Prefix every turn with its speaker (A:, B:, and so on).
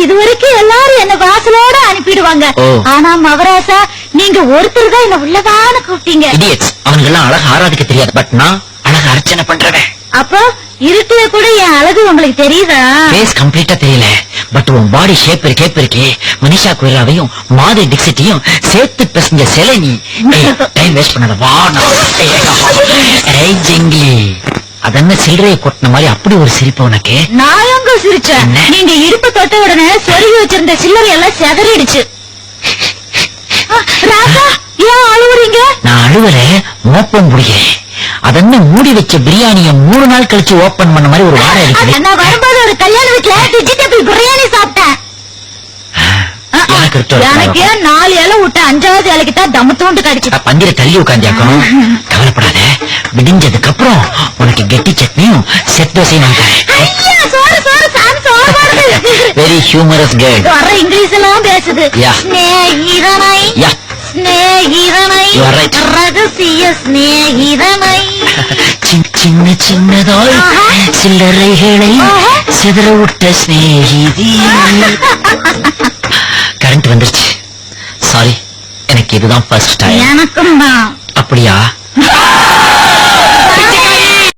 A: இதுவரைக்கும் எல்லாரும் என்ன வாசலோட அனுப்பிடுவாங்க. ஆனா மவராசா நீங்க ஒருத்தர் தான் என்ன உள்ளதான கூப்பிட்டீங்க.
B: அவங்க எல்லாம் அழகு ஆராதிக்க தெரியாது, பட் நான் அழகு அர்ச்சனை பண்றவன்.
A: அப்போ இருட்டுல கூட என் அழகு உங்களுக்கு தெரியுதா?
B: ஃபேஸ் கம்ப்ளீட்டா தெரியல, பட் உன் பாடி ஷேப் இருக்கே. மனிஷா கொய்ராவையும் மாதவி டிக்சிட்டையும் சேர்த்து பேசுங்க சிலை. நீ டைம் வேஸ்ட் பண்ணாத, வா. ஜெங்கிலி அதென்ன சில்லறையை கொட்டின மாதிரி அப்படி ஒரு சிரிப்பு உனக்கு?
A: நான் எங்க சிரிச்சேன்? நீங்க இடுப்பு தொட்ட உடனே சொருகி வச்சிருந்த சில்லறை எல்லாம் செதறிடுச்சு. ராசா ஏன் அழுவுறீங்க?
B: நான் அழுவல, மோப்பம் முடிக்கிறேன். அதென்ன மூடி வச்ச பிரியாணிய 3 நாள் கழிச்சு ஓபன் பண்ண மாதிரி ஒரு வாரம் இருக்கு.
A: நான் வரும்போது ஒரு கல்யாண வீட்டுல வெஜிடபிள் பிரியாணி சாப்பிட்டேன். எனக்கு 4 இலை விட்டு 5வது இலைக்கு தான் தம்மு தூண்டு கடிச்சு.
B: பந்திர தள்ளி உட்காந்துக்கும். கவலைப்படாத, விடிஞ்சதுக்கு அப்புறம் உனக்கு கெட்டி சட்னியும் செட் தோசையும் வெரி ஹியூமரஸ் கேர்ள்.
A: வர இங்கிலீஷ் எல்லாம் பேசுது. ஸ்நேகிதனை ஸ்நேகிதனை ரகசிய ஸ்நேகிதனை
B: சின்ன சின்னதாய் சில்லறைகளை சிதற விட்ட ஸ்நேகிதி. கரண்ட் வந்துருச்சு. சாரி, எனக்கு இதுதான் ஃபர்ஸ்ட் டைம்.
A: எனக்கும் தான்.
B: அப்படியா?